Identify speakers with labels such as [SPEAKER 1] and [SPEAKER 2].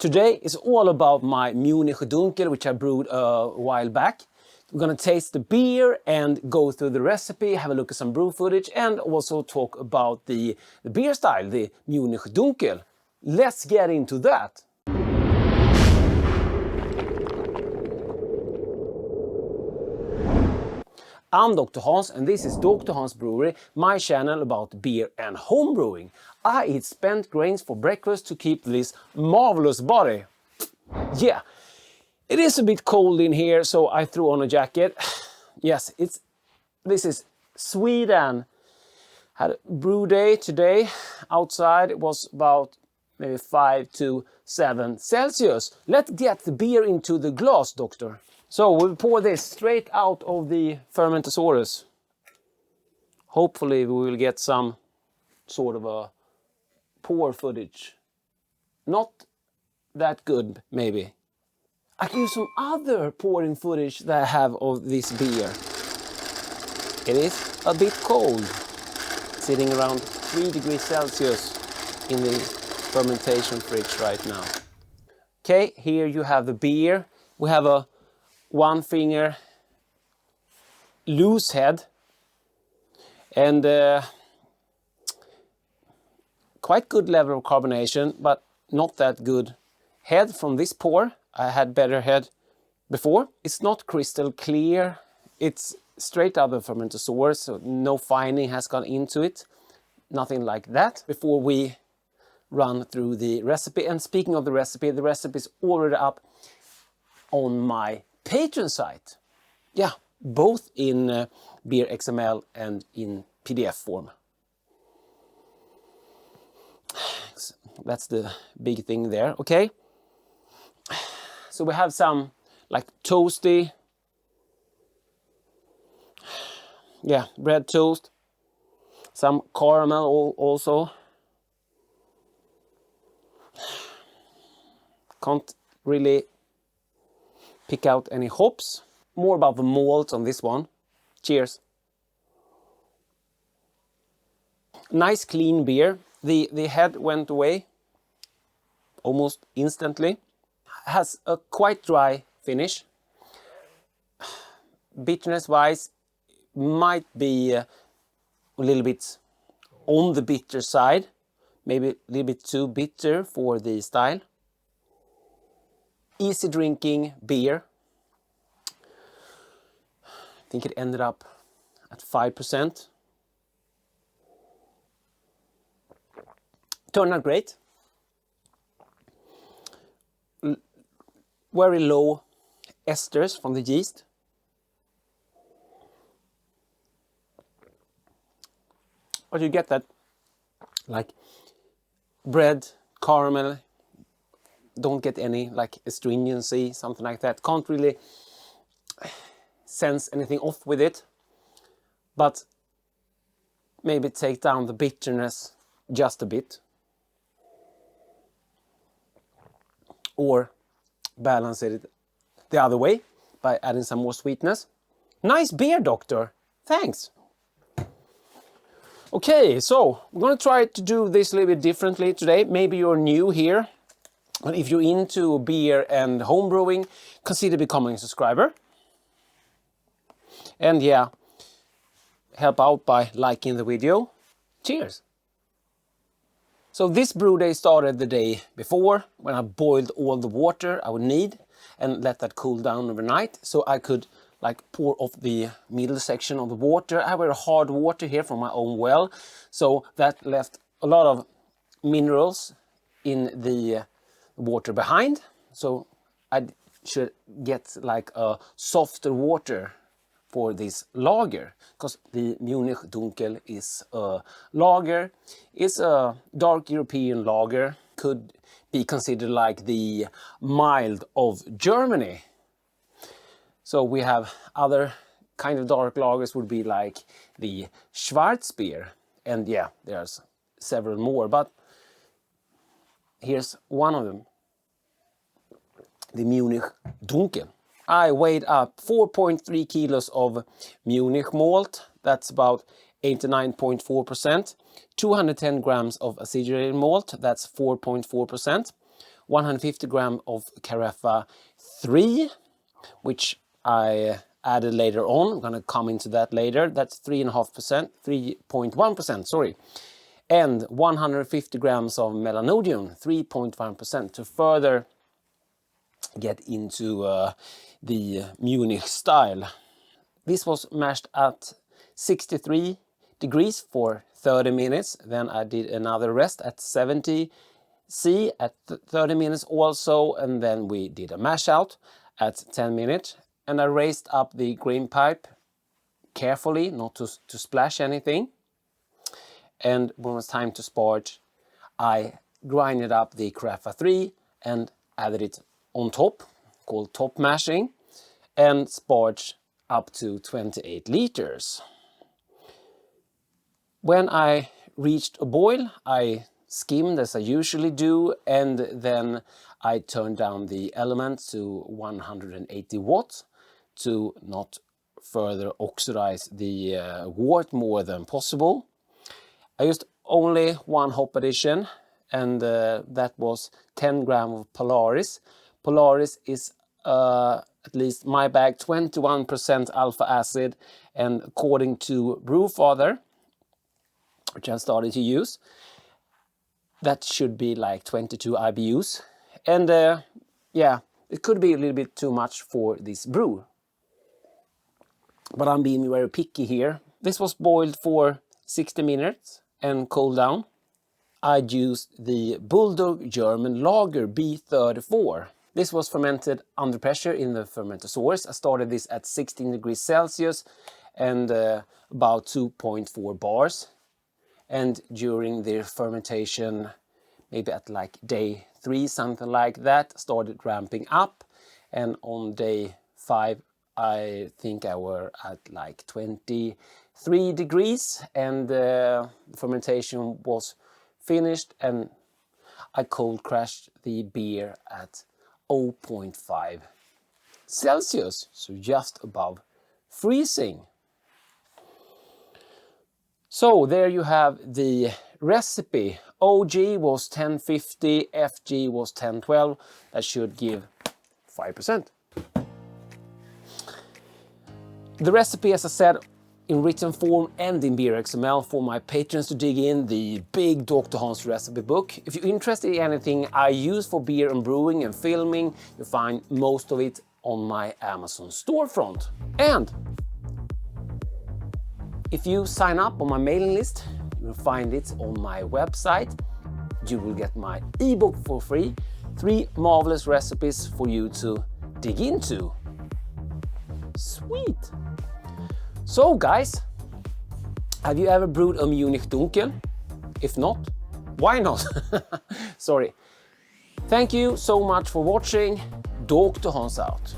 [SPEAKER 1] Today is all about my Munich Dunkel, which I brewed a while back. We're gonna taste the beer and go through the recipe, have a look at some brew footage, and also talk about the beer style, the Munich Dunkel. Let's get into that. I'm Dr. Hans and this is Dr. Hans Brewery, my channel about beer and homebrewing. I eat spent grains for breakfast to keep this marvelous body. Yeah, it is a bit cold in here, so I threw on a jacket. Yes, this is Sweden. Had a brew day today. Outside it was about maybe 5 to 7 Celsius. Let's get the beer into the glass, doctor. So we'll pour this straight out of the Fermentasaurus. Hopefully we will get some sort of a pour footage. Not that good, maybe. I can use some other pouring footage that I have of this beer. It is a bit cold, sitting around 3 degrees Celsius in the fermentation fridge right now. Okay, here you have the beer. We have a 1 finger loose head and quite good level of carbonation, but not that good head from this pour. I had better head before. It's not crystal clear. It's straight out of the Fermentasaurus, so no fining has gone into it. Nothing like that. Before we run through the recipe, and speaking of the recipe is already up on my Patreon site. Yeah, both in Beer XML and in PDF form. That's the big thing there, okay? So we have some like toasty, yeah, bread toast, some caramel also. Can't really pick out any hops. More about the malt on this one. Cheers. Nice clean beer. The head went away almost instantly. Has a quite dry finish. Bitterness wise might be a little bit on the bitter side. Maybe a little bit too bitter for the style. Easy drinking beer. I think it ended up at 5%. Turned out great. Very low esters from the yeast. But you get that like bread, caramel, don't get any like astringency, something like that. Can't really sense anything off with it, but maybe take down the bitterness just a bit, or balance it the other way by adding some more sweetness. Nice beer, doctor. Thanks. Okay, so we're going to try to do this a little bit differently today. Maybe you're new here, but if you're into beer and homebrewing, consider becoming a subscriber. And yeah, help out by liking the video. Cheers! So this brew day started the day before, when I boiled all the water I would need and let that cool down overnight, so I could like pour off the middle section of the water. I have very hard water here from my own well, so that left a lot of minerals in the water behind. So I should get like a softer water for this lager, because the Munich Dunkel is a lager. It's a dark European lager, could be considered like the mild of Germany. So we have other kind of dark lagers would be like the Schwarzbier, and yeah, there's several more, but here's one of them, the Munich Dunkel. I weighed up 4.3 kilos of Munich malt, that's about 89.4%, 210 grams of acidulated malt, that's 4.4%, 150 grams of Carafa 3, which I added later on. I'm gonna come into that later. That's 3.5%, 3.1%, sorry. And 150 grams of Melanodium, 3.1%, to further get into the Munich style. This was mashed at 63 degrees for 30 minutes. Then I did another rest at 70 C at 30 minutes also, and then we did a mash out at 10 minutes. And I raised up the grain pipe carefully, not to splash anything. And when it was time to sparge, I grinded up the Carafa 3 and added it on top, called top mashing, and sparged up to 28 liters. When I reached a boil, I skimmed as I usually do, and then I turned down the element to 180 watts to not further oxidize the wort more than possible. I used only one hop addition, and that was 10 grams of Polaris. Polaris is at least my bag 21% alpha acid, and according to Brewfather, which I started to use, that should be like 22 IBUs. And yeah, it could be a little bit too much for this brew, but I'm being very picky here. This was boiled for 60 minutes and cooled down. I used the Bulldog German Lager B34. This was fermented under pressure in the Fermentasaurus. I started this at 16 degrees Celsius and about 2.4 bars. And during the fermentation, maybe at like day 3, something like that, started ramping up. And on day 5, I think I were at like 23 degrees, and the fermentation was finished, and I cold crashed the beer at 0.5 Celsius, so just above freezing. So there you have the recipe. OG was 1050, FG was 1012. That should give 5%. The recipe, as I said, in written form and in beer XML for my patrons to dig in, the big DrHans recipe book. If you're interested in anything I use for beer and brewing and filming, you'll find most of it on my Amazon storefront. And if you sign up on my mailing list, you will find it on my website. You will get my ebook for free, 3 marvelous recipes for you to dig into. Sweet! So guys, have you ever brewed a Munich Dunkel? If not, why not? Sorry. Thank you so much for watching. DrHans out.